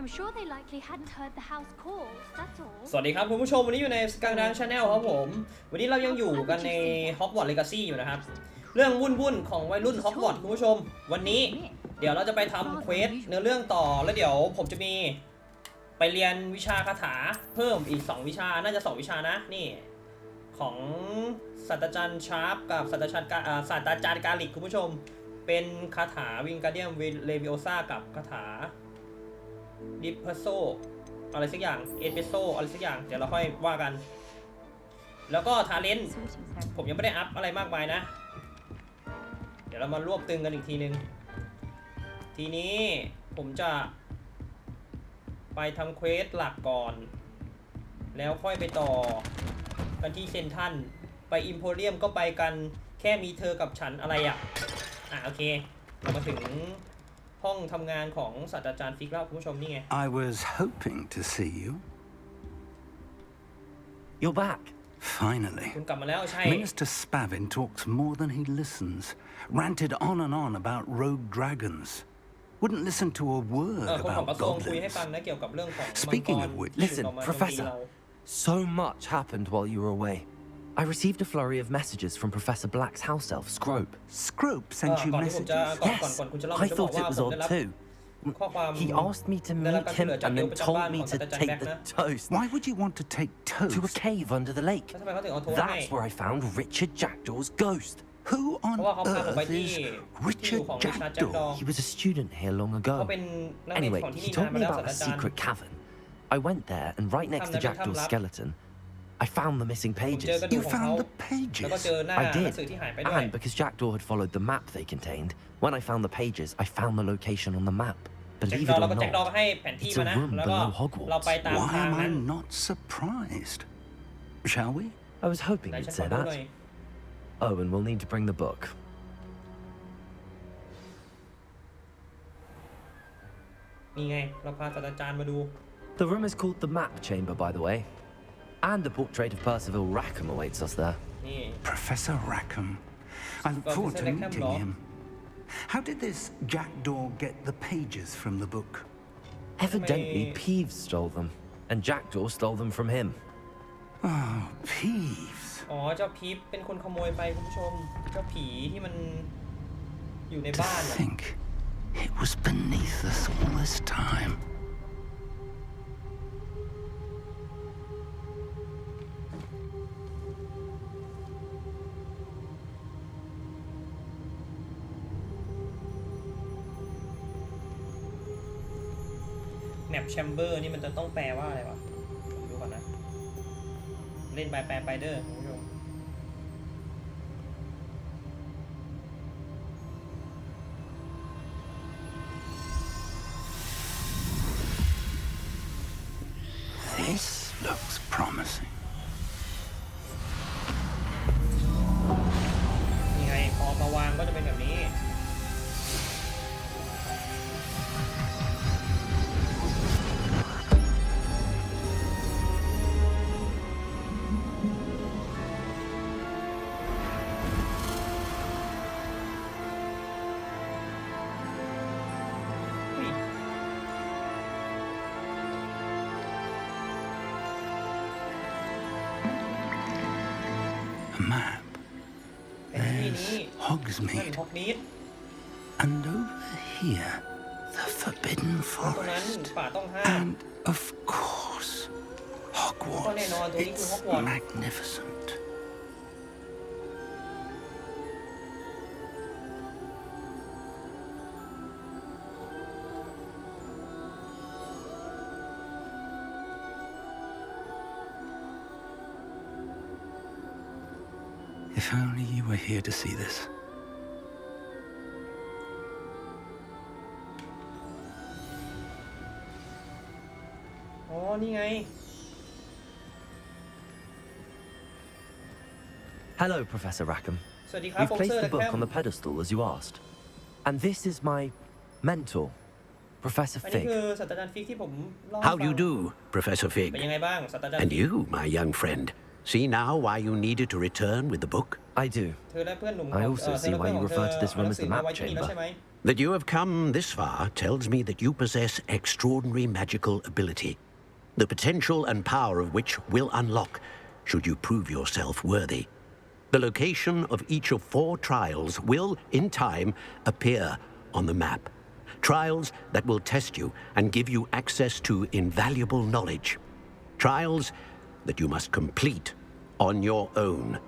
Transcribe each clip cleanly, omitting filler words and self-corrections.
I'm sure they likely hadn't heard the house calls, that's all. สวัสดีครับคุณผู้ชมวันนี้อยู่ใน SKUNKDUNK Channel ครับผมวันนี้เรายังอยู่กันใน Hogwarts Legacy อยู่นะครับเรื่องวุ่นๆของวัยรุ่น Hogwarts คุณผู้ชมวันนี้เดี๋ยวเราจะไปทำเควสเนื้อเรื่องต่อแล้วเดี๋ยวผมจะมีไปเรียนวิชาคาถาเพิ่มอีก2วิชาน่าจะ2วิชานะนี่ของศาสตราจารย์ชาร์ปกับศาสตราจารย์กาลิกคุณผู้ชมเป็นคาถาวิงการเดียมเลวิโอซากับคาถาดิปเพโซอะไรสักอย่างเอสเปโซอะไรสักอย่างเดี๋ยวเราค่อยว่ากันแล้วก็ทาเลนต์ผมยังไม่ได้อัพอะไรมากมายนะเดี๋ยวเรามารวบตึงกันอีกทีนึงทีนี้ผมจะไปทำเควสหลักก่อนแล้วค่อยไปต่อกันที่เซนทันไปอิมโพเรียมก็ไปกันแค่มีเธอกับฉันอะไรอ่ะโอเคเรามาถึงห้องทำงานของศาสตราจารย์ฟิกแล้วคุณผู้ชมนี่ไง I was hoping to see you. You're back. Finally. คุณกลับมาแล้วใช่ Minister Spavin talks more than he listens. Ranted on and on about rogue dragons. Wouldn't listen to a word คนของก about ระทรวงคุยให้ goblins. ฟังนะเกี่ยวกับเรื่องของ Speaking of which, Listen, Professor. So much happened while you were away. I received a flurry of messages from Professor Black's house elf, Scrope. Scrope sent you messages? Yes, I thought it was odd too. He asked me to meet him and then told me to take the toast. Why would you want to take toast? To a cave under the lake. That's where I found Richard Jackdaw's ghost. Who on earth is Richard Jackdaw? He was a student here long ago. Anyway, he told me about a secret cavern. I went there, and right next to Jackdaw's skeleton, I found the missing pages. You found the pages? I did, and because Jackdaw had followed the map they contained, when I found the pages, I found the location on the map. Believe it or not, it's a room below Hogwarts. Why am I not surprised? Shall we? I was hoping you'd say that. Oh, and we'll need to bring the book. นี่ไงเราพาศาสตราจารย์มาดู The room is called the Map Chamber, by the way. And a portrait of Percival Rackham awaits us there. Professor Rackham. I look forward to meeting him. How did this Jackdaw get the pages from the book? Evidently, Peeves stole them, and Jackdaw stole them from him. Oh, Peeves. อ๋อเจ้าพีฟเป็นคนขโมยไปคุณผู้ชมเจ้าผีที่มันอยู่ในบ้าน To think it was beneath us all this time. Map Chamber นี่มันจะต้องแปลว่าอะไรวะดูก่อนนะเล่นแปลไปเด้อคุณผู้ชมThis looks promising. นี่ไงพอมาวางก็จะเป็นแบบนี้Map. There's Hogsmeade. And over here, the Forbidden Forest. And, of course, Hogwarts. It's magnificent. If only you were here to see this. Oh, นี่ไง Hello, Professor Rackham. สวัสดีครับ We've ผม placed เซอร์ the แค book ม on the pedestal as you asked. And this is my mentor, Professor อันนี้ Fig. คือศาสตราจารย์ฟิกที่ผมเล่า How do you do, Professor เป็น Fig? ยังไงบ้างศาสตราจารย์ And you, my young friend, see now why you needed to return with the book? I do. เธอและเพื่อนหนุ่ม I also see why you refer to this room as the map chamber. That you have come this far tells me that you possess extraordinary magical ability, the potential and power of which will unlock should you prove yourself worthy. The location of each of 4 trials will, in time, appear on the map. Trials that will test you and give you access to invaluable knowledge. Trials that you must complete on your own.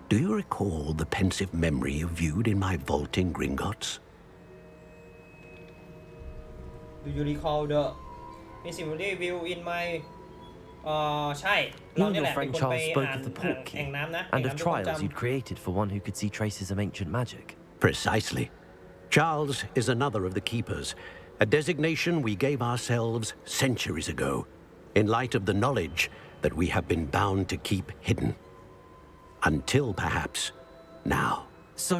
Do you recall the pensive memory you viewed in my vault in Gringotts? Do you recall the pensive memory view in my ใช่ You and your friend Charles spoke of the port key and of trials you'd created for one who could see traces of ancient magic. Precisely. Charles is another of the keepers, a designation we gave ourselves centuries ago, in light of the knowledge that we have been bound to keep hidden. Until perhaps now. So,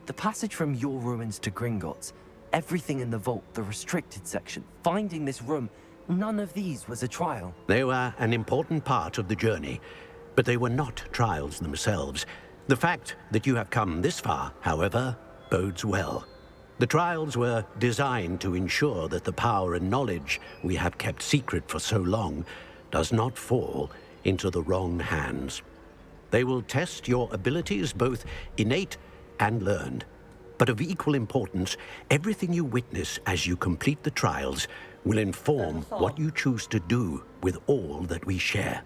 the passage from your ruins to Gringotts, everything in the vault, the restricted section, finding this room, none of these was a trial. They were an important part of the journey, but they were not trials themselves. The fact that you have come this far, however, bodes well. The trials were designed to ensure that the power and knowledge we have kept secret for so long does not fall into the wrong hands. They will test your abilities, both innate and learned. But of equal importance, everything you witness as you complete the trials will inform what you choose to do with all that we share.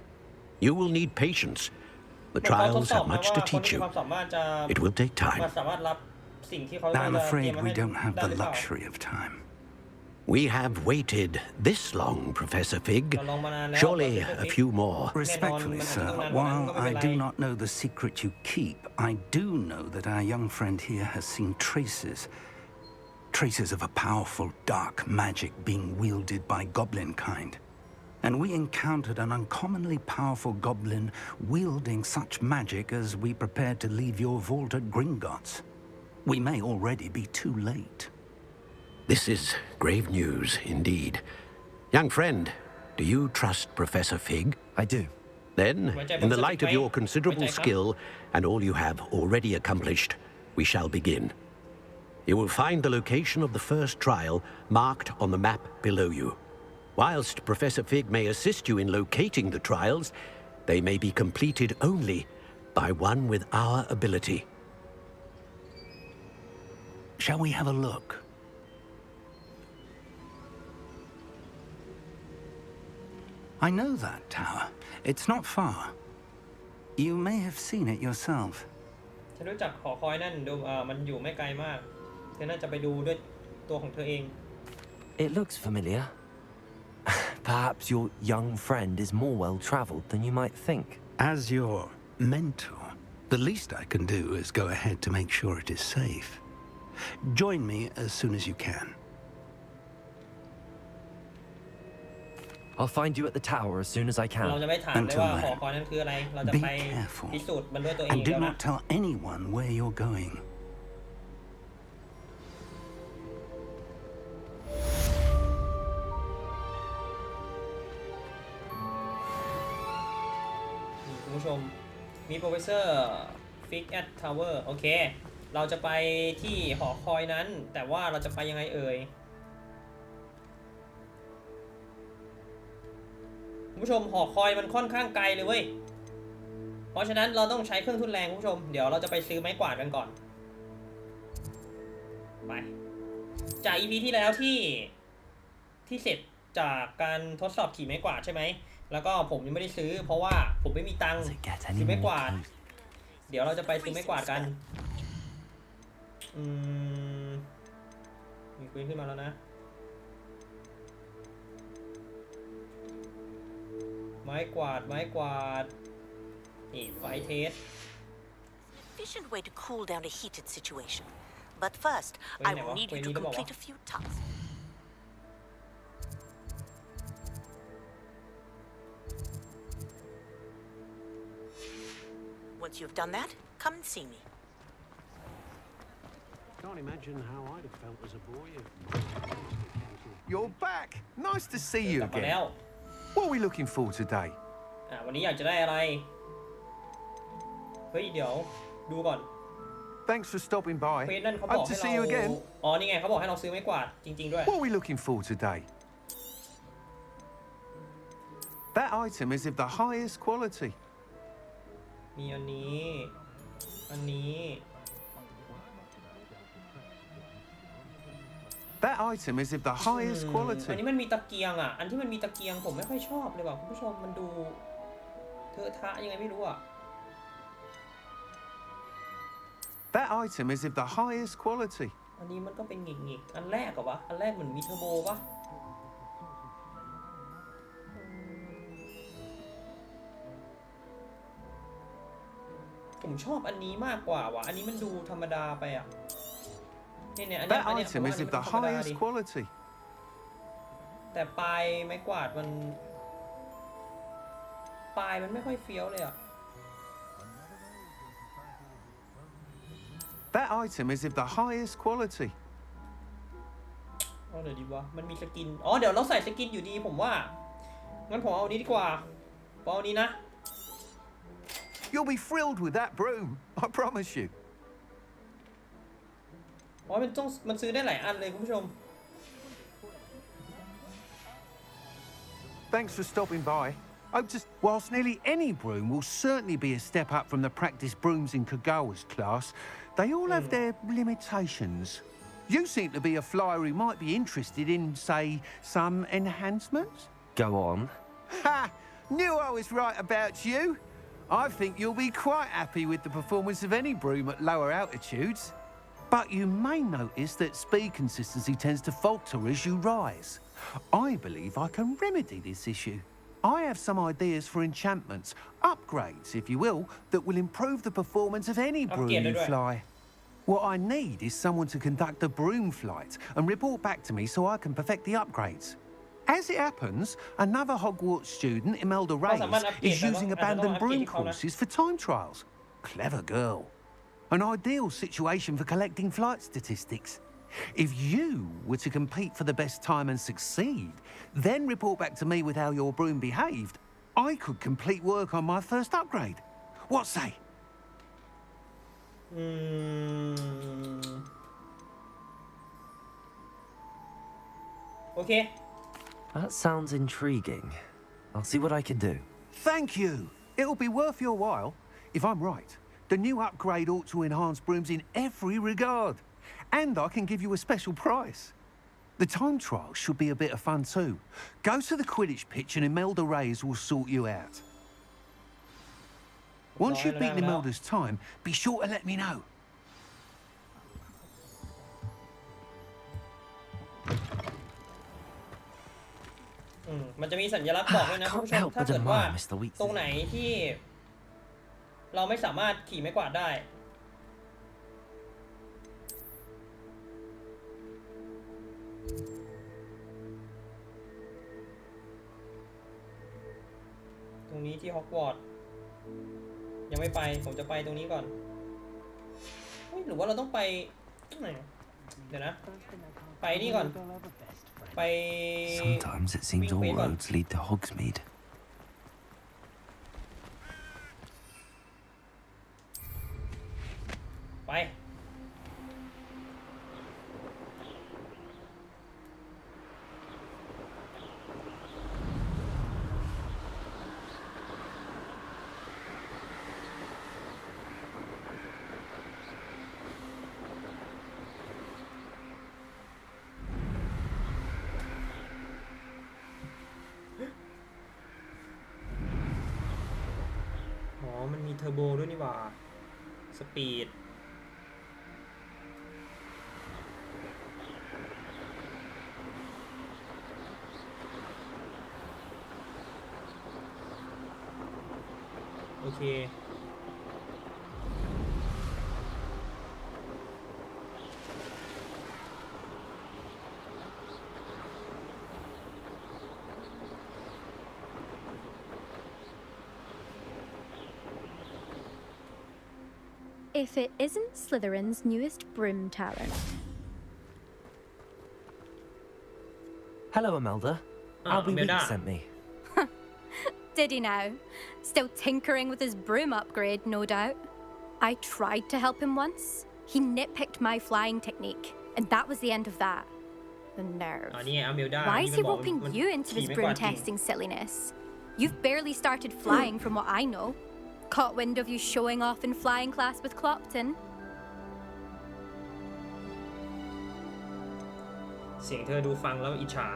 You will need patience. The trials have much to teach you. It will take time. I'm afraid we don't have the luxury of time. We have waited this long, Professor Fig. Surely a few more. Respectfully, sir, while I do not know the secret you keep, I do know that our young friend here has seen traces of a powerful dark magic being wielded by goblin kind. And we encountered an uncommonly powerful goblin wielding such magic as we prepared to leave your vault at Gringotts. We may already be too late. This is grave news indeed. Young friend, do you trust Professor Fig? I do. Then, in the light of your considerable skill and all you have already accomplished, we shall begin. You will find the location of the first trial marked on the map below you. Whilst Professor Fig may assist you in locating the trials, they may be completed only by one with our ability. Shall we have a look? I know that tower. It's not far. You may have seen it yourself. ฉันรู้จักหอคอยนั่นดูมันอยู่ไม่ไกลมากเธอน่าจะไปดูด้วยตัวของเธอเอง It looks familiar. Perhaps your young friend is more well-traveled than you might think. As your mentor, the least I can do is go ahead to make sure it is safe. Join me as soon as you can. I'll find you at the tower as soon as I can. เราจะไม่ถามเลยว่าหอคอยนั้นคืออะไรเราจะไปพิสูจน์มันด้วยตัวเอง And do แล้วนะ not tell anyone where you're going.คุณผู้ชมมีโปรเฟสเซอร์ฟิกแอททาวเวอร์โอเคเราจะไปที่หอคอยนั้นแต่ว่าเราจะไปยังไงเอ่ยคุณผู้ชมหอคอยมันค่อนข้างไกลเลยเว้ยเพราะฉะนั้นเราต้องใช้เครื่องทุนแรงคุณผู้ชมเดี๋ยวเราจะไปซื้อไม้กวาดกันก่อนไปจาก EP ที่แล้วที่เสร็จจากการทดสอบขี่ไม้กวาดใช่ไหมแล้วก็ผมยังไม่ได้ซื้อเพราะว่าผมไม่มีตังค์ซื้อไม้กวาดเดี๋ยวเราจะไปซื้อไม้กวาดกันมีคุยขึ้นมาแล้วนะไม้กวาดนี่ไฟเทส Efficient way to cool down a heated situation. But first, I will need you to complete a few tasks. Once you've done that, come and see me. Can't imagine how I'd have felt as a boy if... You're back. Nice to see you กลับมา again. แล้ว What are we looking for today? วันนี้อยากจะได้อะไรเฮ้ยเดี๋ยวดูก่อน Thanks for stopping เควส by. นั่นเขาบอก Hope ให้ to เรา see you again. อ๋อนี่ไงเขาบอกให้เราซื้อไม้กวาดจริงๆด้วย What are we looking for today? That item is of the highest quality. มีอันนี้อันนี้ That item is of the highest อัน quality. นี้มันมีตะเกียงอ่ะอันที่มันมีตะเกียงผมไม่ค่อยชอบเลยว่ะคุณผู้ชมมันดูเทอะทะยังไงไม่รู้อ่ะ That item is of the highest quality. อันนี้มันก็เป็นหงิกๆอันแรกเหรอวะอันแรกเหมือนมีเทอร์โบปะผมชอบอันนี้มากกว่าว่ะอันนี้มันดูธรรมดาไปอ่ะเนี่ยอันนี้ That item is of the highest quality. แต่ปลายไม้กวาดมันปลายมันไม่ค่อยเฟี้ยวเลยอ่ะ That item is of the highest quality. เอาเดี๋ยวดีวะมันมีสกินอ๋อเดี๋ยวเราใส่สกินอยู่ดีผมว่างั้นผมเอานี้ดีกว่าเอานี้นะ You'll be thrilled with that broom, I promise you. อ๋อมันซื้อได้หลายอันเลยคุณผู้ชม Thanks for stopping by. Whilst nearly any broom will certainly be a step up from the practice brooms in Kagawa's class, they all have their limitations. You seem to be a flyer who might be interested in, say, some enhancements? Go on. Ha! Knew I was right about you. I think you'll be quite happy with the performance of any broom at lower altitudes. But you may notice that speed consistency tends to falter as you rise. I believe I can remedy this issue. I have some ideas for enchantments, upgrades, if you will, that will improve the performance of any broom you fly. What I need is someone to conduct a broom flight and report back to me so I can perfect the upgrades. As it happens, another Hogwarts student, Imelda Reyes, is using abandoned broom courses for time trials. Clever girl. An ideal situation for collecting flight statistics. If you were to compete for the best time and succeed, then report back to me with how your broom behaved, I could complete work on my first upgrade. What say? Okay. That sounds intriguing. I'll see what I can do. Thank you. It'll be worth your while. If I'm right, the new upgrade ought to enhance brooms in every regard. And I can give you a special price. The time trial should be a bit of fun too. Go to the Quidditch pitch and Imelda Reyes will sort you out. Once you've beaten Imelda's time, be sure to let me know. มันจะมีสัญลักษณ์บอกด้วยนะคุณผู้ชมถ้าเกิดว่าตรงไหนที่เราไม่สามารถขี่ไม้กวาดได้ตรงนี้ที่ฮอกวอตส์ยังไม่ไปผมจะไปตรงนี้ก่อนหรือว่าเราต้องไปไหนเดี๋ยวนะไปนี่ก่อนไป Sometimes it seems all roads lead to Hogsmeade. ไปมันมีเทอร์โบด้วยนี่หว่าสปีดโอเคIf it isn't Slytherin's newest broom talent. Hello, Imelda. Albie Week sent me. Did he now? Still tinkering with his broom upgrade, no doubt. I tried to help him once, He nitpicked my flying technique, and that was the end of that. The nerve. นี่อเมลดา Why is he roping you into his broom testing silliness? You've barely started flying from what I know. Caught wind of you showing off in flying class with Clopton. เสียงเธอดูฟังแล้วอิจฉา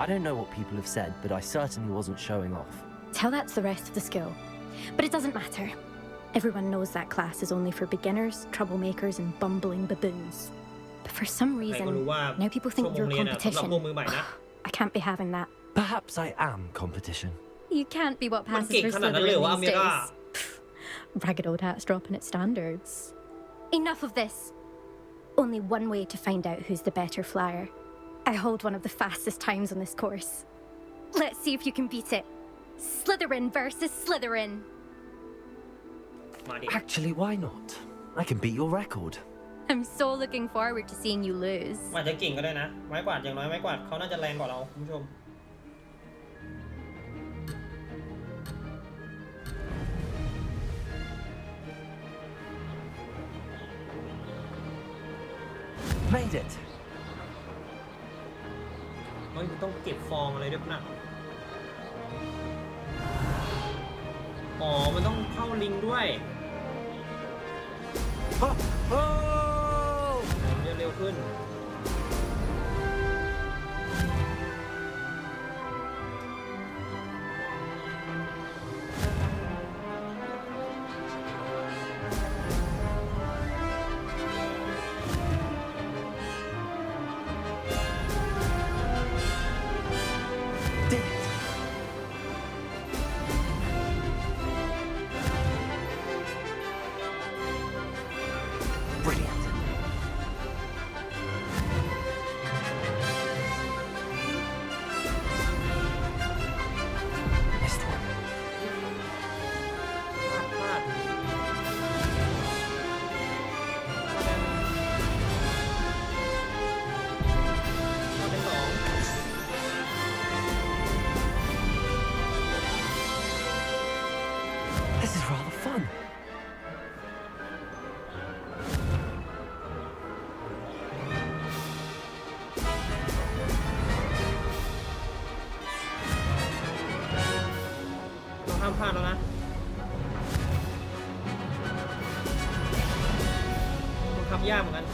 I don't know what people have said, but I certainly wasn't showing off. Tell that to the rest of the school. But it doesn't matter. Everyone knows that class is only for beginners, troublemakers, and bumbling baboons. But for some ใคร reason, ก็รู้ว่า now people ชั่ว think โมง you're เรียนสำหรับ competition. พวกมือใหม่นะ I can't be having that. Perhaps I am competition. You can't be what มัน passes เก่ง for ขนาดนั้นเลย Slytherin ว่าอ these เมลดา days. Ragged old hat's dropping its standards. Enough of this. Only one way to find out who's the better flyer. I hold one of the fastest times on this course. Let's see if you can beat it. Slytherin versus Slytherin. มาดิ Actually, why not? I can beat your record. I'm so looking forward to seeing you lose. อาจจะเก่งก็ได้นะ ไม้กวาดอย่างน้อยไม้กวาดเขาน่าจะแรงกว่าเราคุณผู้ชม Made it. เฮ้ยมันต้องเก็บฟองอะไรด้วยป่ะนะอ๋อ มันต้องเข้าลิงด้วย Oh! เร็วขึ้น Did it. Brilliant. Missed one. พลาดเป็นสอง This is rather fun. ต้องห้ามพลาดแล้วนะบังคับยากเหมือนกัน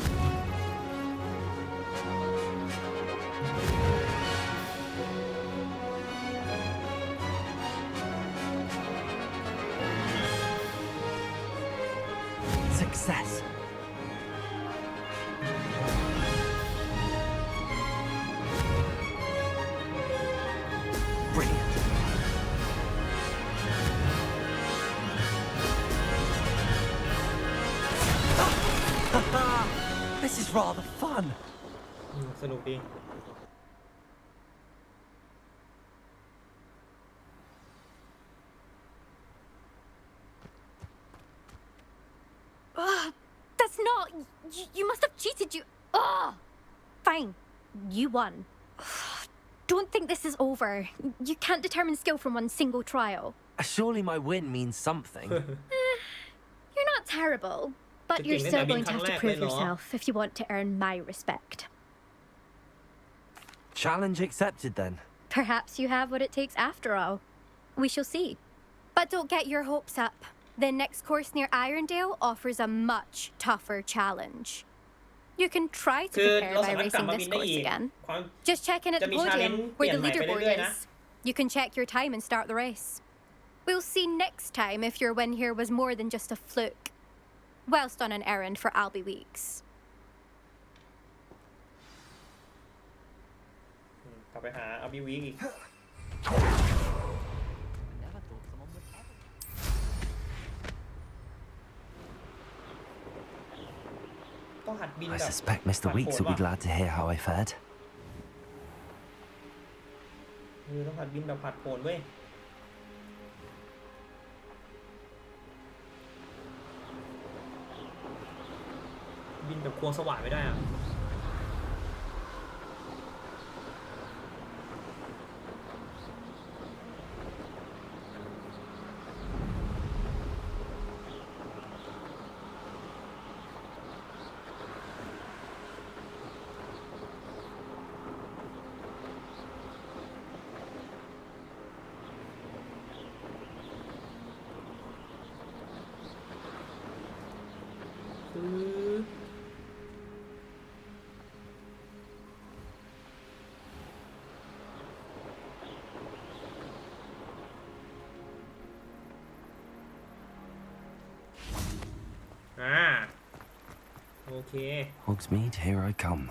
Success. Brilliant. This is rather fun. สนุกดี That's not. You must have cheated. Fine. You won. Don't think this is over. You can't determine skill from one single trial. Surely my win means something. You're not terrible, but you're still going to have to prove yourself if you want to earn my respect. Challenge accepted then. Perhaps you have what it takes after all. We shall see. But don't get your hopes up. The next course near Irondale offers a much tougher challenge. You can try to คือ prepare เรา by สามารถกลับ racing มา this บินได้ course อีก again. ความ Just check in at theจะมี podium challenge where the เปลี่ยนใหม่ไป leaderboard เรื่อยๆนะ is. You can check your time and start the race. We'll see next time if your win here was more than just a fluke. Whilst on an errand for Albie Weeks. กลับไปหาอาบิวีอีก ต้องหัดบิน I แบบ suspect Mr. Weeks will be glad to hear how I fared. ต้องหัดบินแบบผัดโผนเว้ย บินแบบควงสว่านไม่ได้อะ เค Hogsmeade, here I come.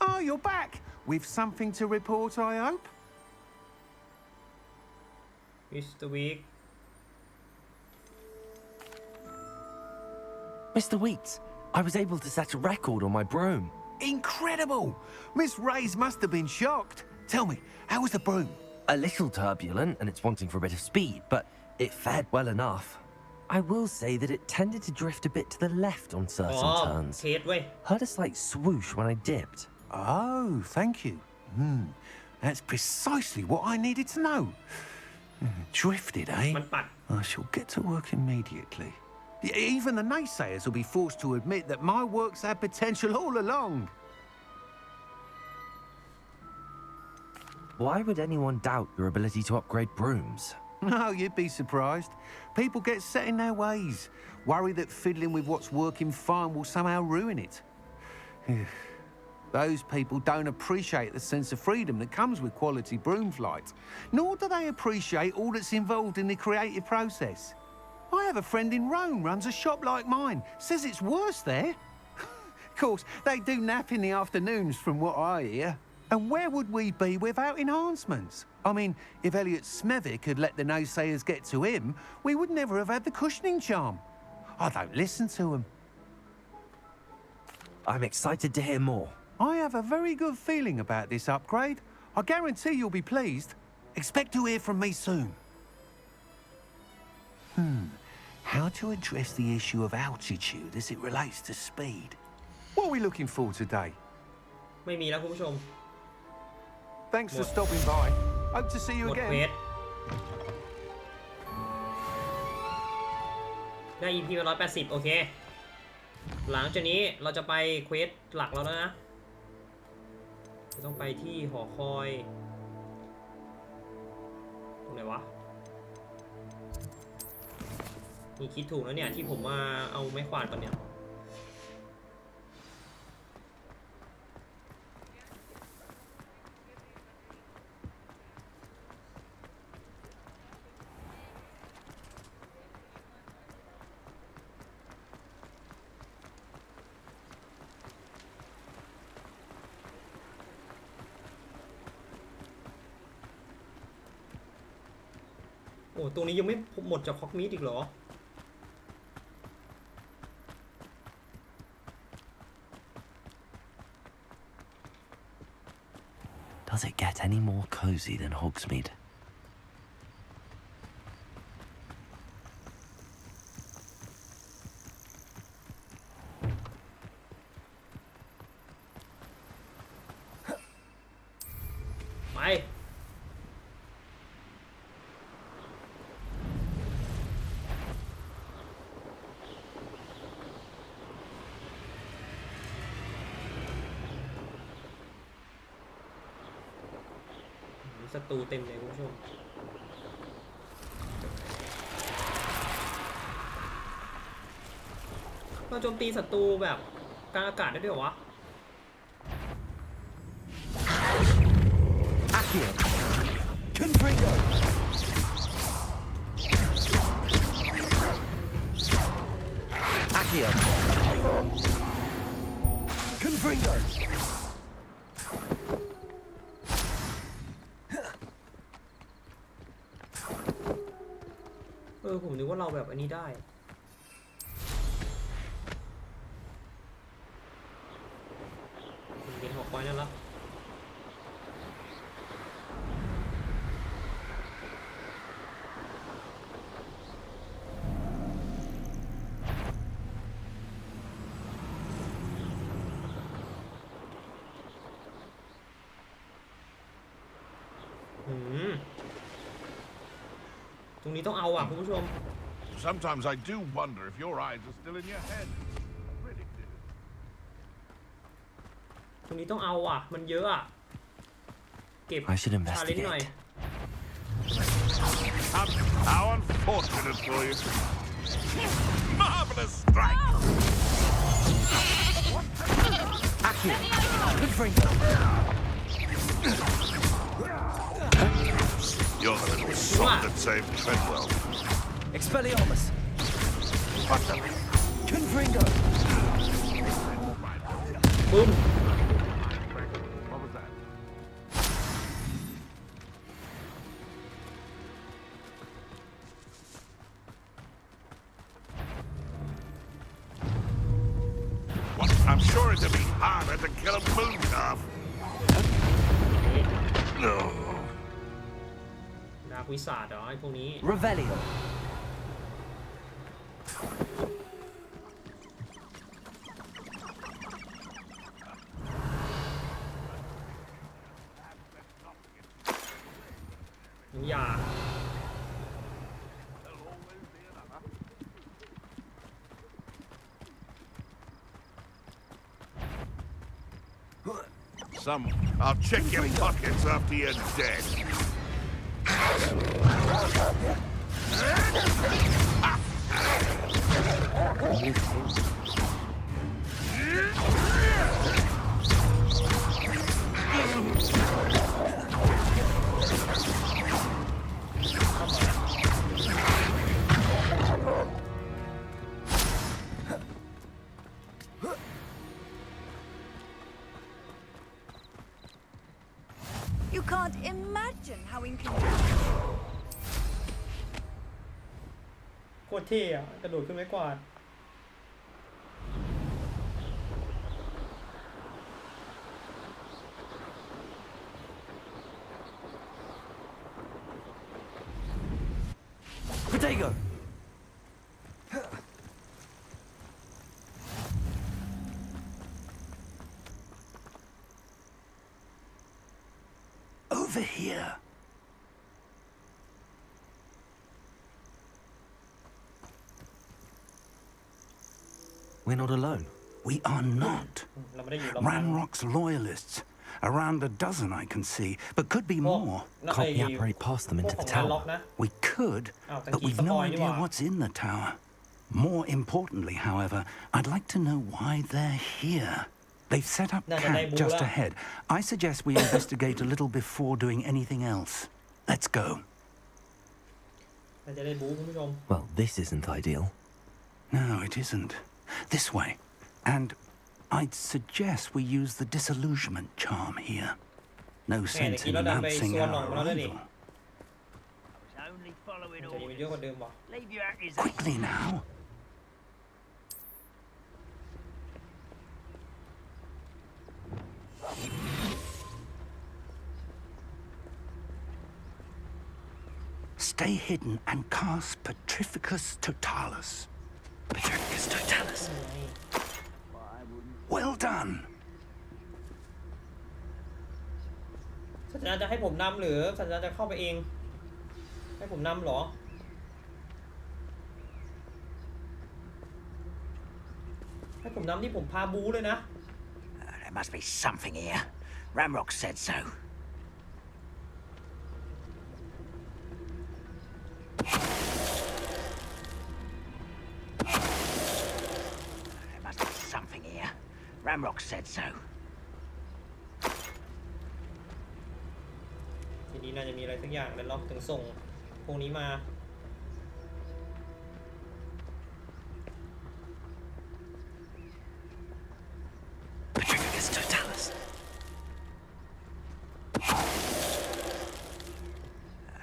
Oh, you're back. With something to report, I hope? Mr. Week Mr. Weeks, I was able to set a record on my broom. Incredible! Miss Reyes must have been shocked. Tell me, how was the broom? A little turbulent and it's wanting for a bit of speed, but it fared well enough. I will say that it tended to drift a bit to the left on อ๋อ certain turns. เทสเว้ย Heard a slight swoosh when I dipped. Oh, thank you. That's precisely what I needed to know. Drifted, eh? มันปัด I shall get to work immediately. Even the naysayers will be forced to admit that my work's had potential all along. Why would anyone doubt your ability to upgrade brooms? No, you'd be surprised. People get set in their ways, worry that fiddling with what's working fine will somehow ruin it. Those people don't appreciate the sense of freedom that comes with quality broom flight, nor do they appreciate all that's involved in the creative process. I have a friend in Rome runs a shop like mine, says it's worse there. Of course, they do nap in the afternoons from what I hear. And where would we be without enhancements? I mean, if Elliot Smethwick had let the naysayers get to him, we would never have had the cushioning charm. I don't listen to them. I'm excited to hear more. I have a very good feeling about this upgrade. I guarantee you'll be pleased. Expect to hear from me soon. How to address the issue of altitude as it relates to speed? What are we looking for today? ไม่มีแล้วคุณผู้ชม Thanks for stopping by. Hope to see you หมด again. เควสได้ EP มา180 โอเค หลังจากนี้เราจะไปเควสหลักแล้วนะเราต้องไปที่หอคอยตรงไหนวะนี่คิดถูกแล้วเนี่ยที่ผมมาเอาไม้ขวาดก่อนเนี่ยโอ้ตรงนี้ยังไม่หมดจากฮอกมีดอีกเหรอ Does it get any more cozy than Hogsmeade? Bye. ศัตรูเต็มเลยคุณผู้ชมเราโจมตีศัตรูแบบกลางอากาศได้ด้วยเหรอวะ Accio! Confringo! Accio! Confringo! ผมนึกว่าเราแบบอันนี้ได้เห็นหอกไว้นั่นละตรงนี้ต้องเอาอ่ะคุณผู้ชม Sometimes I do wonder if your eyes are still in your head. Really do. ตรงนี้ต้องเอาอ่ะมันเยอะอ่ะเก็บ I should ชาเลนจ์หน่อย investigate. How unfortunate for you. Marvelous strike. Accio! Confringo! You're the little sod that saved Treadwell. Expelliarmus. What the? Confringo. บึ้ม What was that? What? I'm sure it'd be harder to kill a moon calf. No. ดาบวิสาดเหรอไอ้พวกนี้ Revelio. หนูยา Some. I'll check your pockets after you're dead. You can't imagine how inconvenient. โคตรเท่อะกระโดดขึ้นไม้กวาด Protego. Over here. We're not alone. We are not. เราไม่ได้อยู่ลำพัง Ranrock's loyalists. Around a dozen I can see, but could be พวก more. นัก Can't we เรียน apparate past them พวก into ขอ the งแวนล็อก tower? นะ We could, Oh, thank but you. we've no Spoil idea you. what's in the tower. More importantly, however, I'd like to know why they're here. They've set up No, no, camp they just move up. ahead. I suggest we investigate a little before doing anything else. Let's go. เราจะได้บู๊คุณผู้ชม Well, this isn't ideal. No, it isn't. This way. And I'd suggest we use the disillusionment charm here. No sense in kita dah announcing ambil our suara orang ni. arrival. Only following จะมีเยอะกว่าเดิมว่ะ Leave your actors. Quickly now. Stay hidden and cast Petrificus Totalis. Petrificus Totalis. Well done. ศาสตราจารย์จะให้ผมนำหรือศาสตราจารย์จะเข้าไปเอง ให้ผมนำเหรอ ให้ผมนำที่ผมพาบู๊เลยนะ There must be something here. Ramrock said so. There must be something here. Ramrock said so. ทีนี้น่าจะมีอะไรสักอย่างเป็นล็อกถึงส่งพวกนี้มา Petrificus Totalis.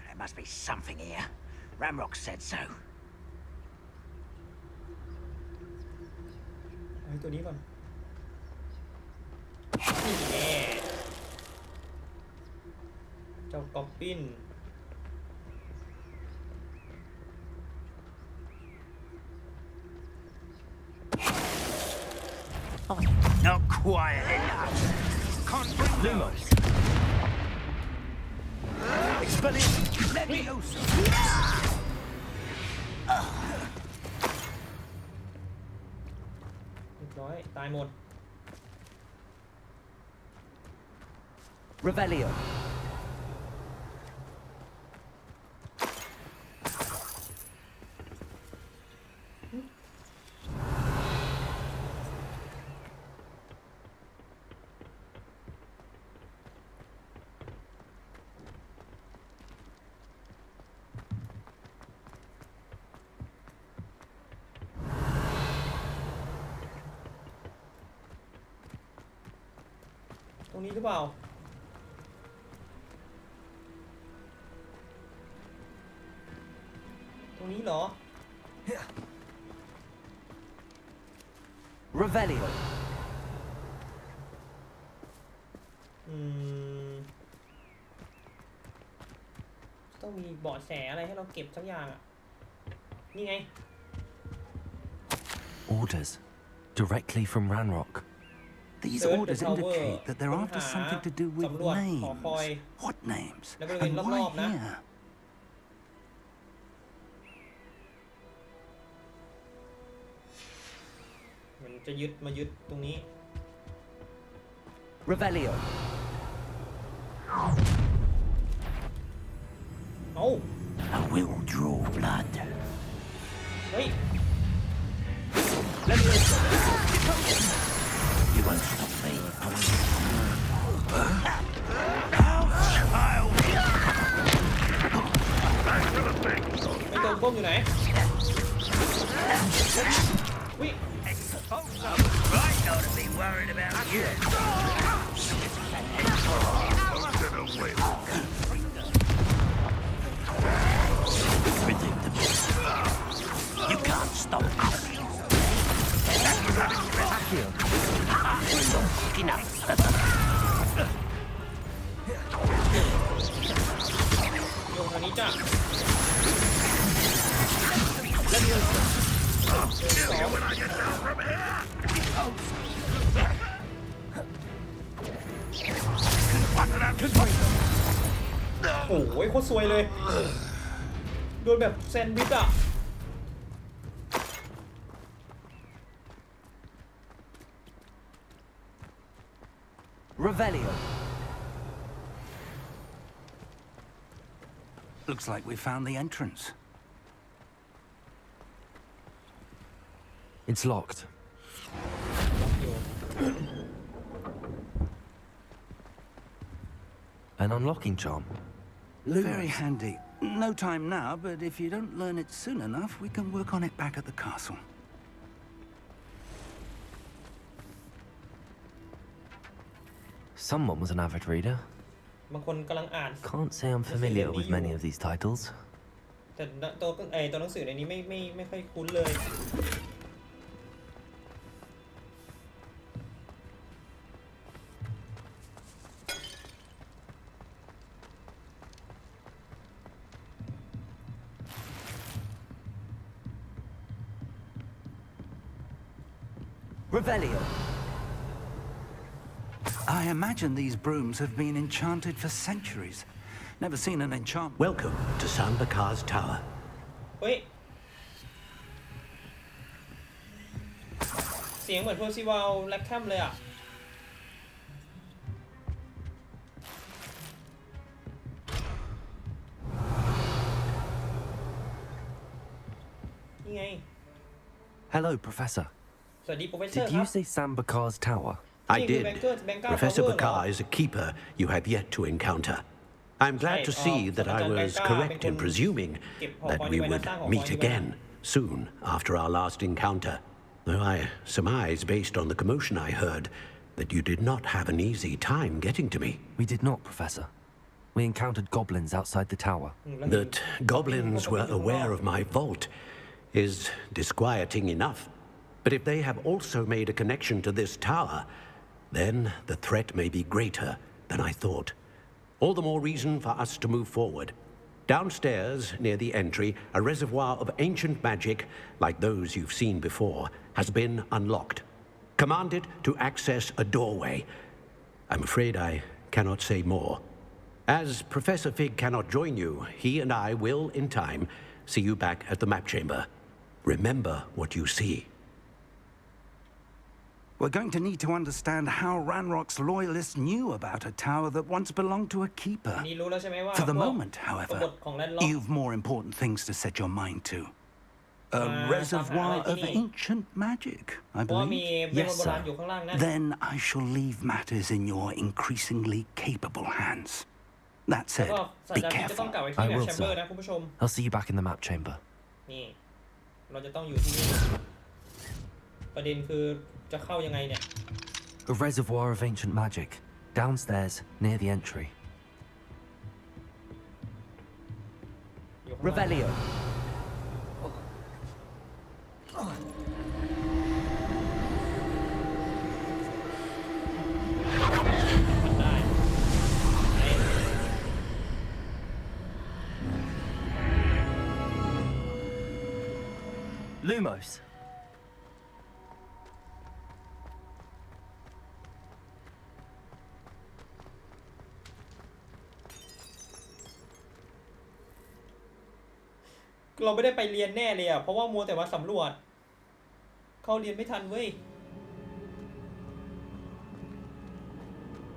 There must be something here. Ramrock said so. เอาให้ตัวนี้ก่อนนี่แน่เจ้ากอบบิน Not quiet enough. Lumos. Expelliarmus. Leviosa. เรียบร้อย ตายหมด Revelio. รงนี้หรือเปล่าตรงนี้เหรอ Revelio ต้องมีเบาะแสอะไรให้เราเก็บสักอย่างอ่ะนี่ไง Orders directly from Ranrock. These orders indicate that they're after something to do with names. What names? And why here? มันจะมายึดตรงนี้ Revelio เอ้า I will draw blood. เฮ้ย You won't stop me. ไม่โดนก้มอยู่ไหนวิ Right, not to be worried about you. Predictable. You can't stop us. Enough. โยงทางนี้จ้ะโอ้โหโคตรซวยเลยโดนแบบแซนด์วิชอ่ะ Revelio Looks like we found the entrance. It's locked. An unlocking charm. Very handy. No time now, but if you don't learn it soon enough, we can work on it back at the castle. Someone was an avid reader. บางคนกำลังอ่าน Can't say I'm familiar with many of these titles. แต่ตัวหนังสือในนี้ไม่ค่อยคุ้นเลย Revelio I imagine these brooms have been enchanted for centuries. Never seen an enchantment. Welcome to Sambakar's Tower. เฮ้ย เสียงเหมือนเพอร์ซิวัลแลคแคมเลยอ่ะ นี่ไง Hello, Professor. สวัสดีโปรเฟสเซอร์ Did ครั you บ say Sambakar's tower? I did. Professor Bakar is a keeper you have yet to encounter. I'm glad to see that I was correct in presuming that we would meet again soon after our last encounter, though I surmise, based on the commotion I heard, that you did not have an easy time getting to me. We did not, Professor. We encountered goblins outside the tower. That goblins were aware of my vault is disquieting enough. But if they have also made a connection to this tower, then the threat may be greater than I thought. All the more reason for us to move forward. Downstairs, near the entry, a reservoir of ancient magic, like those you've seen before, has been unlocked. Commanded to access a doorway. I'm afraid I cannot say more. As Professor Fig cannot join you, he and I will, in time, see you back at the map chamber. Remember what you see. We're going to need to understand how Ranrock's loyalists knew about a tower that once belonged to a keeper. นี่รู้แล้วใช่ไหมว่า For the moment, ก however, ฎของแลนด์ล็อก you've more important things to set your mind to. A reservoir of ancient magic, I เพราะว่ามี believe. เวทมนต์โบราณอยู่ข้างล่างนะ Then I shall leave matters in your increasingly capable hands. That แล้ว said, ก็ศาส be ตราจารย์จะต้อง careful. กลับไปที่ I แมป will, แชมเบอร์ sir. นะคุณผู้ชม I'll see you back in the map chamber. นี่ เราจะต้องอยู่ที่นี่ ประเด็นคือจะเข้ายังไงเนี่ย A reservoir of ancient magic. Downstairs, near the entry. Revelio. Lumos. เราไม่ได้ไปเรียนแน่เลยอะเพราะว่ามัวแต่มาสำรวจเข้าเรียนไม่ทันเว้ย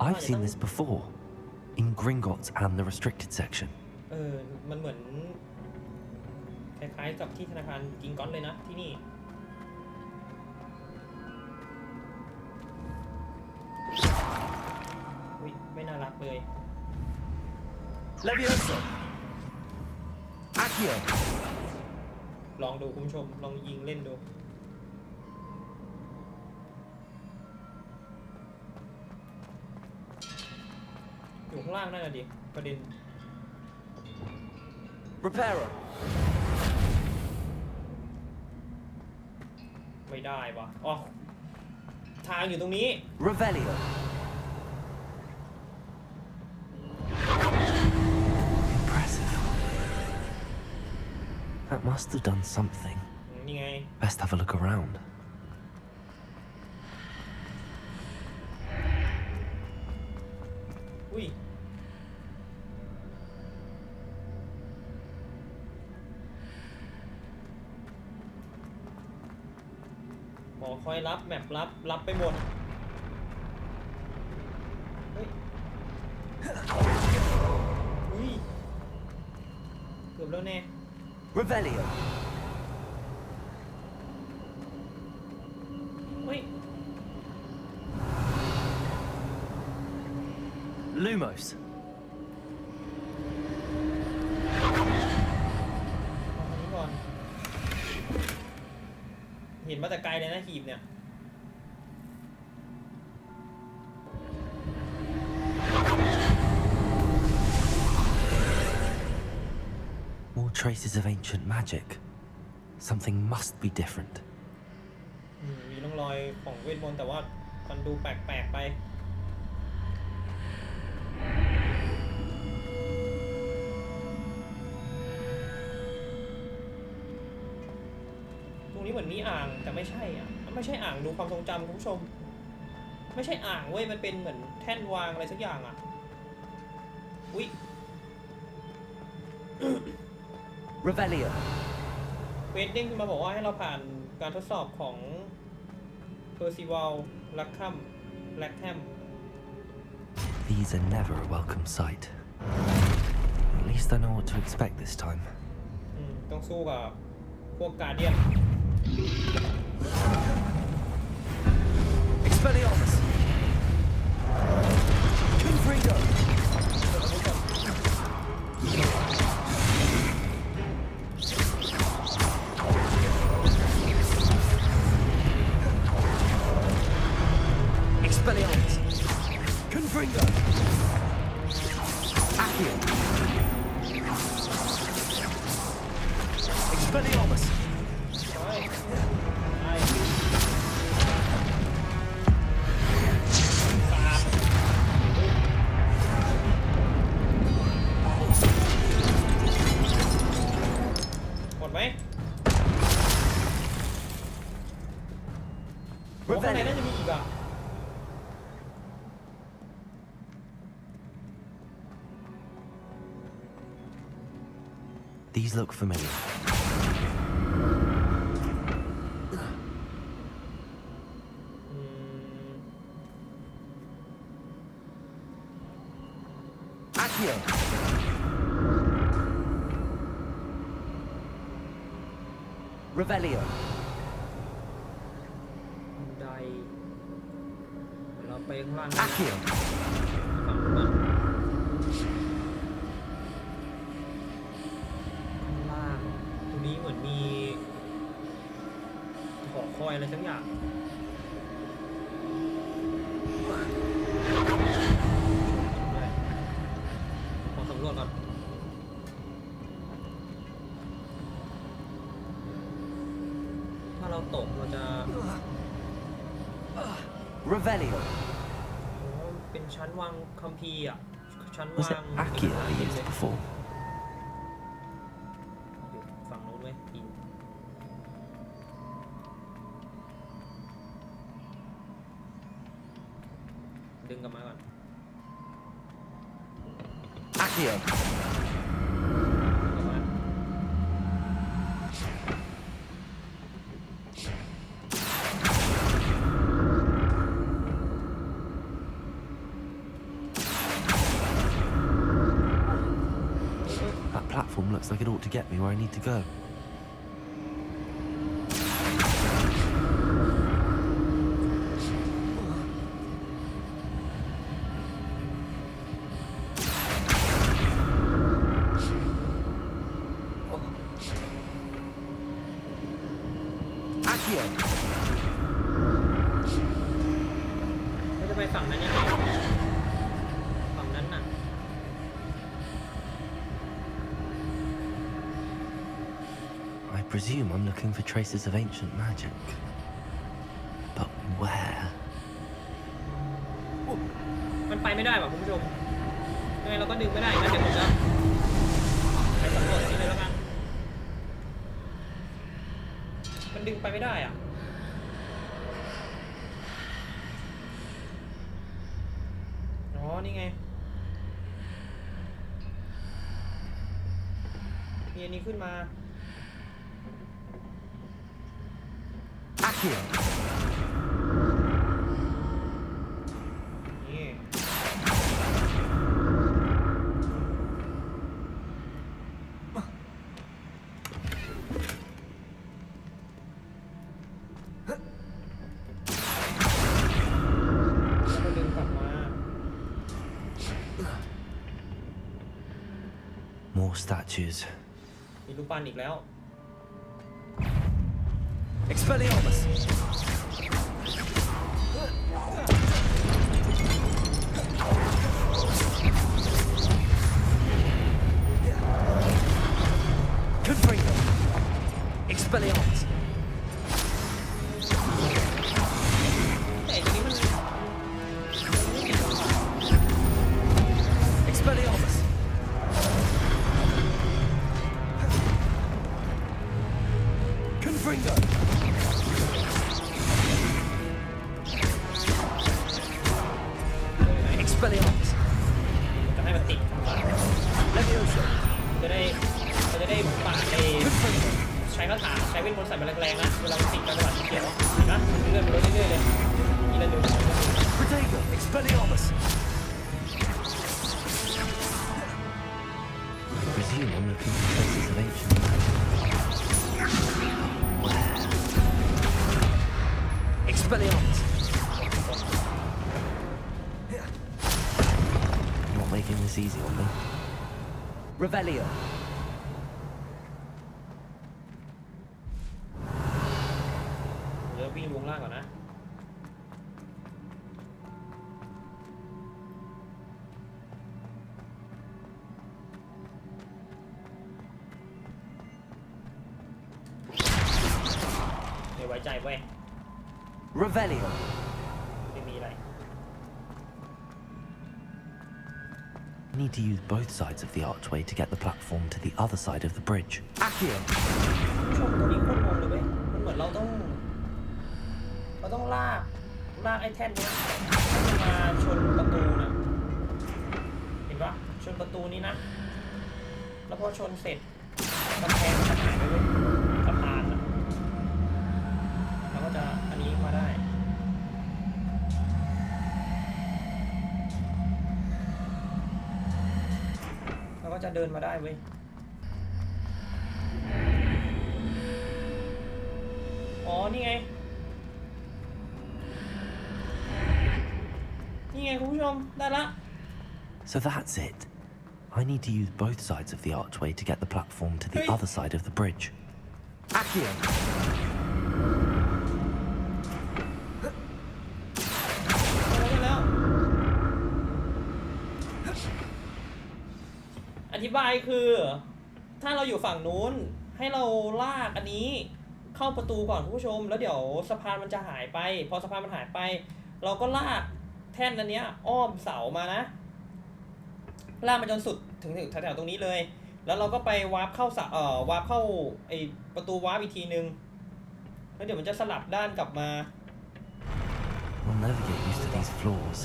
I've seen this before, in Gringotts and the restricted section. มันเหมือนคล้ายๆกับที่ธนาคารกิงก็อตเลยนะที่นี่อุ๊ยไม่น่ารักเลย Levioso. Accio. ลองดูคุณผู้ชมลองยิงเล่นดูอยู่ข้างล่างนั่นแหละดิประเด็น Reparo. ไม่ได้วะอ๋อทางอยู่ตรงนี้ Revelio. Impressive. That must have done something. นี่ไง Best have a look around. อุ้ยหมอคอยรับแมปรับไปหมดเฮ้ยอุ้ยเกือบแล้วแน่ Revelio. เฮ้ย Lumos. เอาอันนี้ก่อนเห็นมาแต่ไกลเลยนะหีบเนี่ย More traces of ancient magic. Something must be different. มีร่องรอยของเวทมนต์แต่ว่ามันดูแปลกๆไปตรงนี้เหมือนมีอ่างแต่ไม่ใช่อ่ะไม่ใช่อ่างดูความทรงจำคุณผู้ชมไม่ใช่อ่างเว้ยมันเป็นเหมือนแท่นวางอะไรสักอย่างอ่ะอุ๊ย Revelio. เวทเด้งขึ้นมาบอกว่าให้เราผ่านการทดสอบของเพอร์ซิวัลลักแฮม These are never a welcome sight. At least I know what to expect this time. ต้องสู้กับพวกการเดียน Expelliarmus. Confringo. Expelliarmus. Confringo. Accio. Expelliarmus. หมดไหมข้างในน่าจะมีอีกอ่ะ These look familiar. Accio. Revelio. บันไดเราไปข้างล่าง Accio. ฝั่งนู้นข้างล่างตรงนี้เหมือนมีหอคอยอะไรสักอย่าง เราตกเราจะ Revelio เป็นชั้นวางคัมภีร์อ่ะชั้น Was วา it ง Accio I used before? อยู่ฝั่งโน้นเว้ยอินดึงกลับมาก่อน Accio กลับมา That platform looks like it ought to get me where I need to go. Accio เราจะไปฝั่งนั้นยังไงฝั่งนั้นน่ะ I presume I'm looking for traces of ancient magic. But where? มันไปไม่ได้ป่ะคุณผู้ชมยังไงเราก็ดึงไม่ได้นะเดี๋ยวผมจะไปสำรวจนี่เลยแล้วกันมันดึงไปไม่ได้อ่ะอ๋อนี่ไงมีอันนี้ขึ้นมา Accio นี่แล้วก็ดึงกลับมา More statues. มีรูปปั้นอีกแล้ว Expelliarmus Confringo Expelliarmus แต่ทีนี้มัน Expelliarmus Confringo Expelliarmus จะให้มันติด Levioso จะได้ปาดไอ้ Confringo ใช้คาถาใช้เวทมนต์ใส่มันแรงๆนะเวลามันติดกันจังหวะสีเขียวเห็นปะมันเลื่อนไปเรื่อยๆเลยทีละหนึ่ง Protego Expelliarmus I presume I'm looking for traces of ancient magic. Where? Expelliarmus Not making this easy on me. Revelio เดี๋ยววิ่งลงล่างก่อนนะ เดี๋ยวไว้ใจเว้ย Revelio ไม่มีอะไร I need to use both sides of the archway to get the platform to the other side of the bridge. Accio ผู้ชมตัวนี้โคตรงงเลยเว้ย มันเหมือนเราต้องลากไอ้แท่นเนี้ยให้มันมาชนประตูนะเห็นปะชนประตูนี้นะ แล้วพอชนเสร็จกำแพงมันจะหายไปเว้ยสะพานนะแล้วก็จะอันนี้มาได้ แล้วก็จะเดินมาได้เว้ย อ๋อ นี่ไง นี่ไงคุณผู้ชม ได้ละ So that's it. I need to use both sides of the archway to get the platform to the other side of the bridge. Accio ได้แล้ว อธิบายคือ ถ้าเราอยู่ฝั่งนู้น ให้เราลากอันนี้ เข้าประตูก่อนคุณผู้ชมแล้วเดี๋ยวสะพานมันจะหายไปพอสะพานมันหายไปเราก็ลากแท่นอันเนี้ยอ้อมเสามานะลากมาจนสุดถึงแถวๆตรงนี้เลยแล้วเราก็ไปวาร์ปเข้าวาร์ปเข้าไอประตูวาร์ปอีกทีนึงแล้วเดี๋ยวมันจะสลับด้านกลับมา We'll never get used to these floors.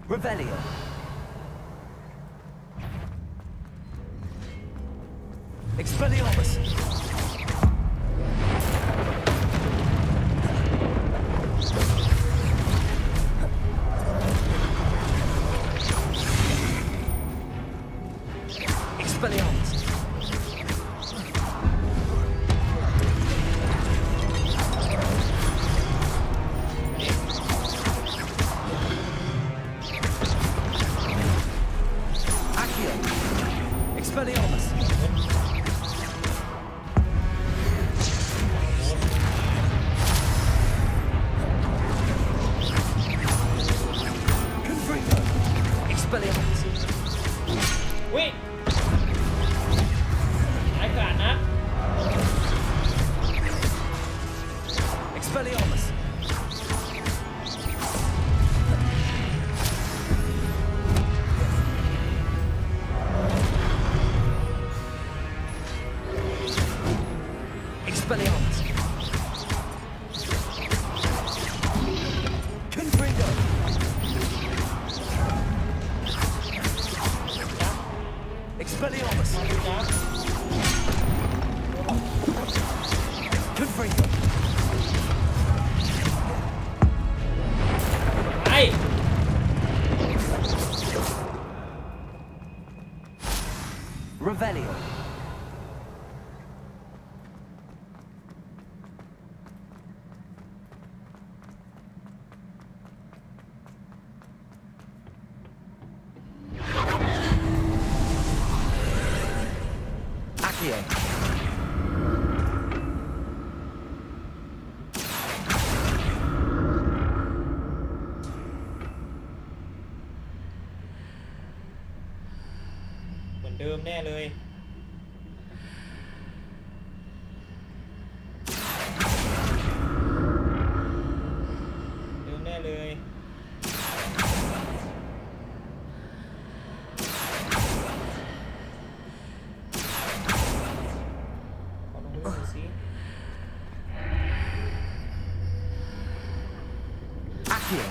Revelio. Expelliarmus. Expelliarmus. Accio. Expelliarmus. Confringo. Expelliarmus. วิอากาศนะ Expelliarmus. Expelliarmus. Confringo. Expelliarmus. Confringo. ไป Revelio. Accio.เหมือนเดิมแน่เลยเดิมแน่เลยขอลงไปดูสิ Accio.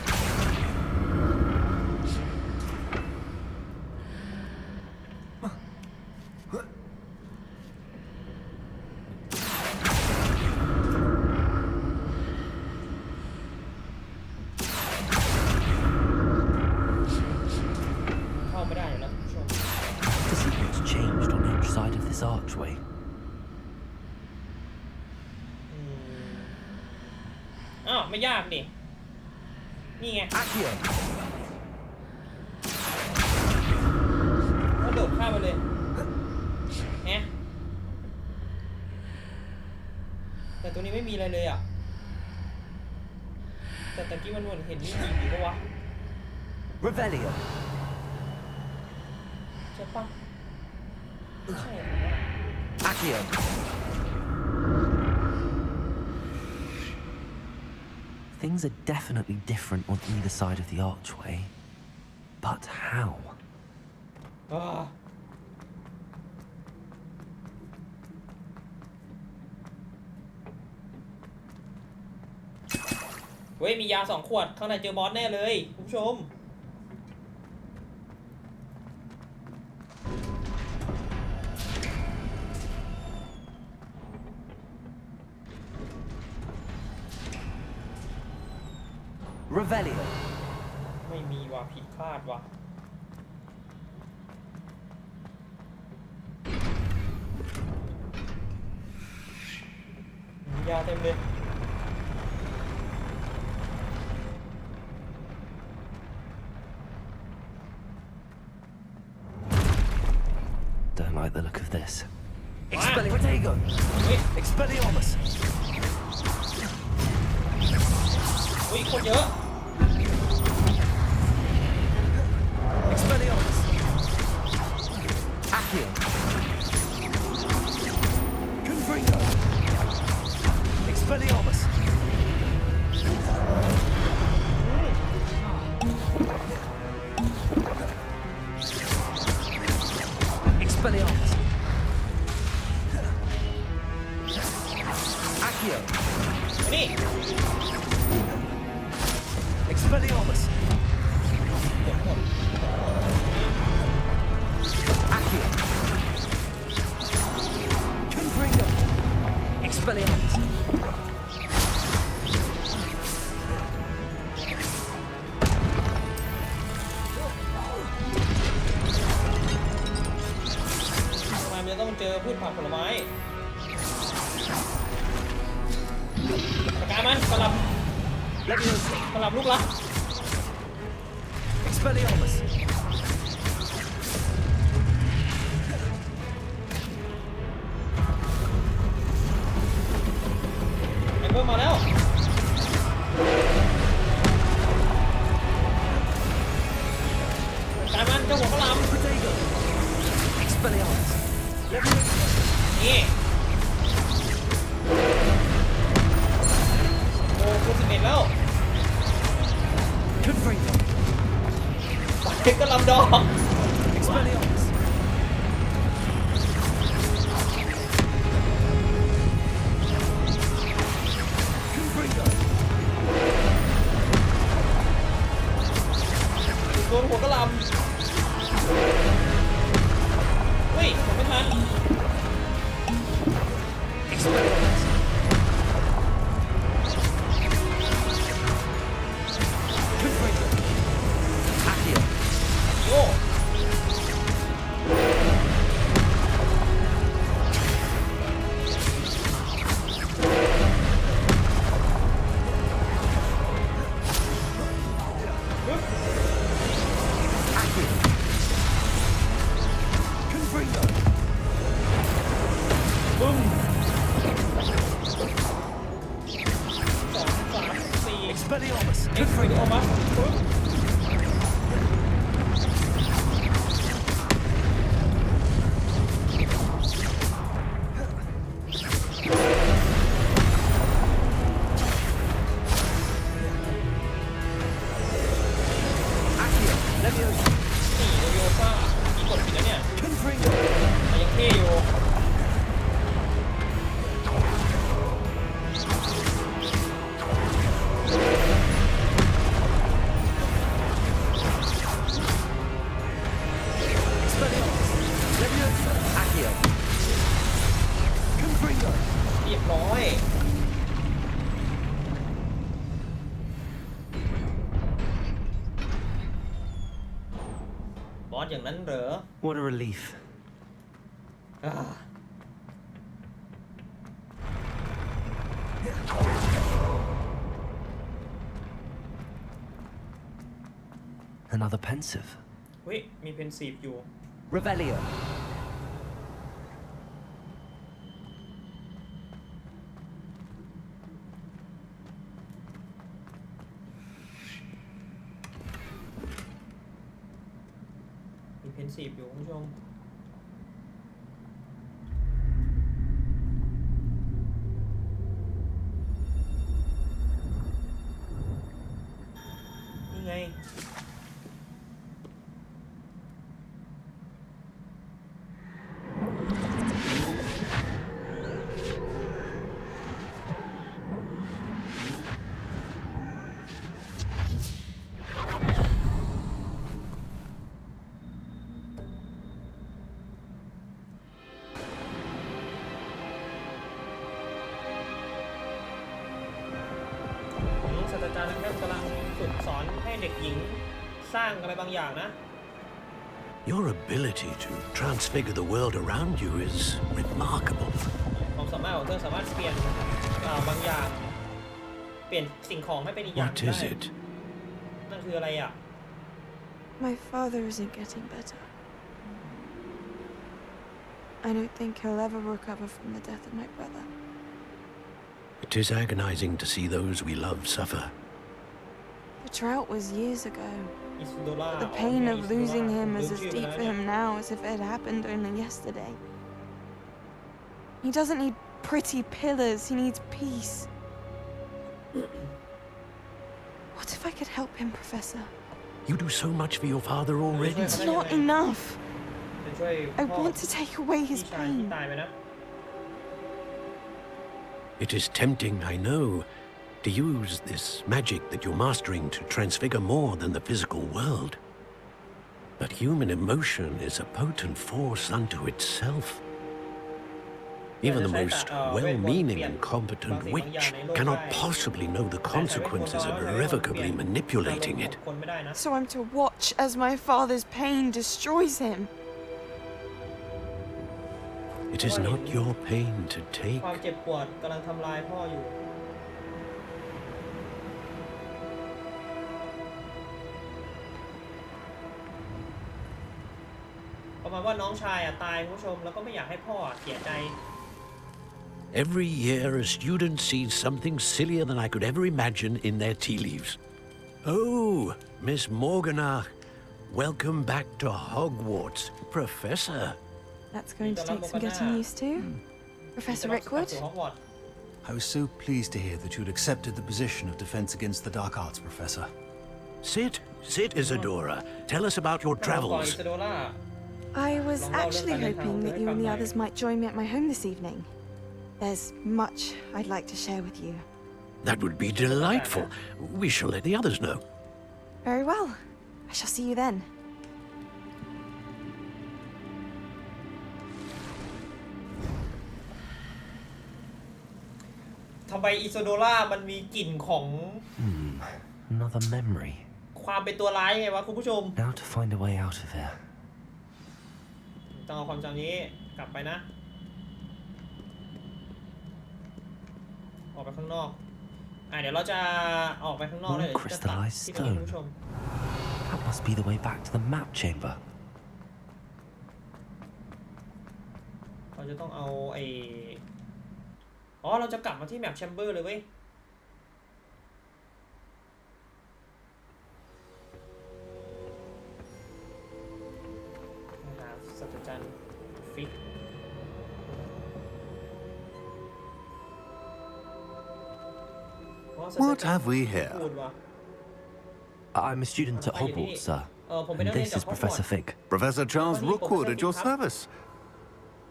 To see what's changed on each side of this archway. อ้าวไม่ยากดินี่ไง Accio. ก็โดดข้ามไปเลยแฮะแต่ตัวนี้ไม่มีอะไรเลยอ่ะแต่ตะกี้มันเหมือนเห็นมีหีบอยู่ปะวะ Revelio. ใช่ปะไม่ใช่หรอ Accio. Things are definitely different on either side of the archway. But how? อ่าเว้ยมียา2 ขวดข้างในเจอบอสแน่เลยคุณผู้ชม Revelio. ไม่มีว่ะผิดพลาดว่ะมียาเต็มเลย Don't like the look of this. Expelliarmus. Expelliarmus. อุ้ยคนเยอะ Expelliarmus. Accio. Confringo. Expelliarmus. Expelliarmus. Accio. นี่ Expelliarmus. Accio. Confringo. Expelliarmus. ทำไมมันจะต้องเจอพืชผักผลไม้ประกาศมันสลับ Leviosa. สลับลูกละ Expelliarmus. ไอ้เพิ่มมาแล้วประกาศมันเจ้าหัวกะหล่ำ Protego. Expelliarmus. Leviosa. นี่โอ้คูณ11แล้ว Confringo. เด็กกะหล่ำดอก Expelliarmus. Confringo. โดนหัวกะหล่ำเฮ้ยผมไม่ทัน Expelliarmus. Confringo. Accio. โอ้ Accio. Confringo. บึ้ม2 3 4 Expelliarmus. เอ็กซ์ฟรีโอ Confringo. มาปึ๊บ Accio. Leviosa. นี่โดโยซ่ามีกดผิดแล้วเนี่ย Confringo. แต่ยังเท่อยู่ Expelliarmus. Leviosa. Accio. Confringo. เรียบร้อยบอสอย่างนั้นเหรอ What a relief. อ่า Another pensive. เฮ้ยมีเพนซีฟอยู่ Revelio.มีเพนซีฟอยู่คุณผู้ชมนี่ไง ศาสตราจารย์นะครับกำลังฝึกสอนให้เด็กหญิงสร้างอะไรบางอย่างนะ Your ability to transfigure the world around you is remarkable. ความสามารถของเธอสามารถเปลี่ยนบางอย่างเปลี่ยนสิ่งของให้เป็นอีกอย่าง What ได้ is it? นั่นคืออะไรอ่ะ My father isn't getting better. I don't think he'll ever recover from the death of my brother. It is agonizing to see those we love suffer. The drought was years ago. อิซูโดล่า But the pain of losing him is as deep for him now as if it had happened only yesterday. He doesn't need pretty pillars, he needs peace. What if I could help him, Professor? You do so much for your father already. It's not enough. จะช่วย I want to take away พี่ his ชายที่ pain. ตายไปนะ It is tempting, I know, to use this magic that you're mastering to transfigure more than the physical world. But human emotion is a potent force unto itself. Even the most well-meaning and competent witch cannot possibly know the consequences of irrevocably manipulating it. So I'm to watch as my father's pain destroys him. It is not your pain to ค take. วามเจ็บปวดกำลังทำลายพ่ออยู่ประมาณว่าน้องชายตายคุณผู้ชมแล้วก็ไม่อยากให้พ่อเสียใจ Every year a student sees something sillier than I could ever imagine in their tea leaves. Oh, Miss Morganach, welcome back to Hogwarts, Professor. That's going to take some getting used to. Professor Rickwood? I was so pleased to hear that you'd accepted the position of Defense Against the Dark Arts, Professor. Sit, Isadora. Tell us about your travels. I was actually hoping that you and the others might join me at my home this evening. There's much I'd like to share with you. That would be delightful. We shall let the others know. Very well. I shall see you then. ทำไมอิโซโดล่ามันมีกลิ่นของ Another memory. ความเป็นตัวร้ายไงวะคุณผู้ชม Now to find a way out of here. ต้องเอาความจำนี้กลับไปนะออกไปข้างนอกเดี๋ยวเราจะออกไปข้างนอกเลยจะตัดที่ตรงนี้คุณผู้ชม That must be the way back to the map chamber. เราจะต้องเอาเราจะกลับมาที่แมปแชมเบอร์เลยเว้ยนะครับศาสตราจารย์ฟิกWhat have we here? I'm a student at Hogwarts, sir. And this is Professor Fig. Professor Charles Rookwood at your service.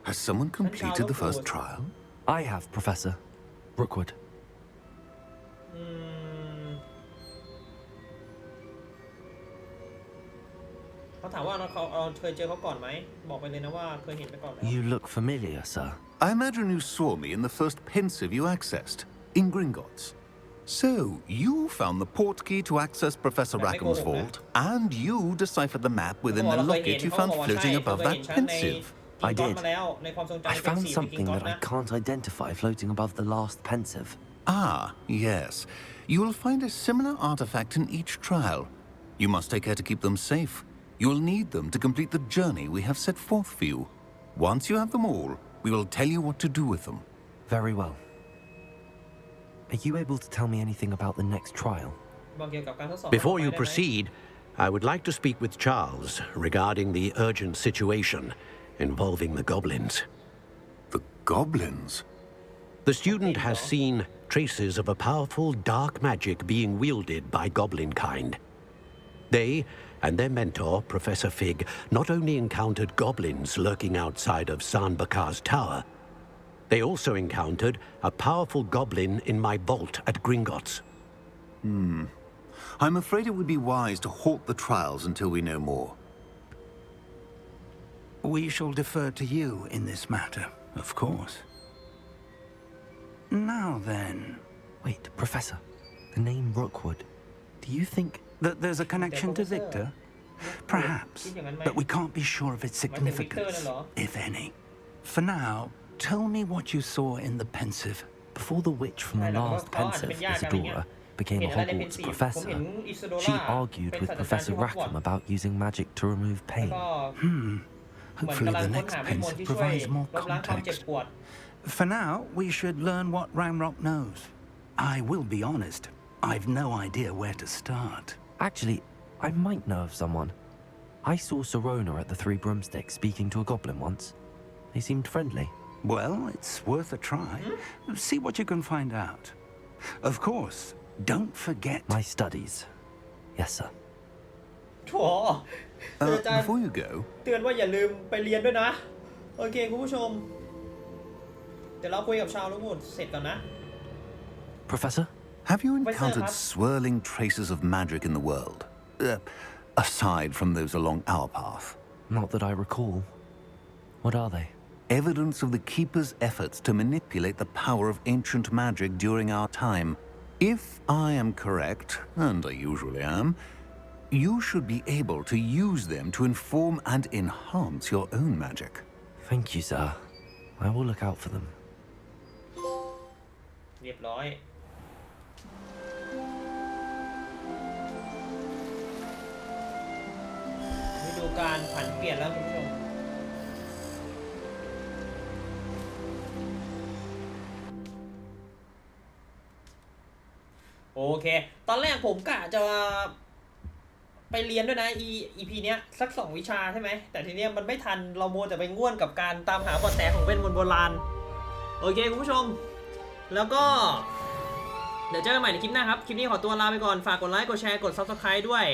Has someone completed the first trial? I have, Professor Rookwood. เขาถามว่าเราเคยเจอเขาก่อนไหมบอกไปเลยนะว่าเคยเห็นไปก่อนแล้ว You look familiar, sir. I imagine you saw me in the first pensive you accessed, in Gringotts. So, you found the portkey to access Professor Rackham's vault, and you deciphered the map within the locket you found floating above that pensive. I did. I found something that I can't identify floating above the last pensive. Ah, yes. You will find a similar artifact in each trial. You must take care to keep them safe. You will need them to complete the journey we have set forth for you. Once you have them all, we will tell you what to do with them. Very well. Are you able to tell me anything about the next trial? Before you proceed, I would like to speak with Charles regarding the urgent situation involving the goblins. The goblins? The student has seen traces of a powerful dark magic being wielded by goblin kind. They and their mentor, Professor Fig, not only encountered goblins lurking outside of San Bakar's tower, they also encountered a powerful goblin in my vault at Gringotts. I'm afraid it would be wise to halt the trials until we know more. We shall defer to you in this matter, of course. Now then... Wait, Professor. The name Rookwood. Do you think... that there's a connection to Victor? Perhaps, but we can't be sure of its significance, if any. For now, tell me what you saw in the pensive. Before the witch from the last pensive, Isadora, became a Hogwarts professor, she argued with Professor Rackham about using magic to remove pain. Hopefully the next pensive provides more context. For now, we should learn what Ranrock knows. I will be honest, I've no idea where to start. Actually, I might know of someone. I saw Sirona at the Three Broomsticks speaking to a goblin once. They seemed friendly. Well, it's worth a try. See what you can find out. Of course, don't forget... My studies. Yes, sir. โถ Before you go... เตือนว่าอย่าลืมไปเรียนด้วยนะ โอเคคุณผู้ชม เดี๋ยวเราคุยกับชาวลูกหมุดเสร็จก่อนนะ Professor? Have you encountered swirling traces of magic in the world? Aside from those along our path? Not that I recall. What are they? Evidence of the Keeper's efforts to manipulate the power of ancient magic during our time. If I am correct, and I usually am, you should be able to use them to inform and enhance your own magic. Thank you, sir. I will look out for them. เรียบร้อยฤดูกาลผันเปลี่ยนแล้วคุณผู้ชมโอเคตอนแรกผมกะจะไปเรียนด้วยนะ EP เนี้ยสัก2 วิชาใช่ไหมแต่ทีเนี้ยมันไม่ทันเราโมจะไปง่วนกับการตามหาเบาะแสของเวทมนต์โบราณโอเคคุณผู้ชมแล้วก็เดี๋ยวเจอกันใหม่ในคลิปหน้าครับคลิปนี้ขอตัวลาไปก่อนฝากกดไลค์กดแชร์กด Subscribe ด้วย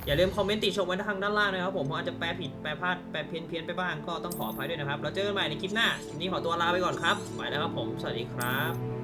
อย่าลืมคอมเมนต์ติชมไว้ทางด้านล่างนะครับผมอาจจะแปลผิดแปลพลาดแปลเพี้ยนไปบ้างก็ต้องขออภัยด้วยนะครับแล้วเจอกันใหม่ในคลิปหน้าคลิปนี้ขอตัวลาไปก่อนครับไปแล้วครับผมสวัสดีครับ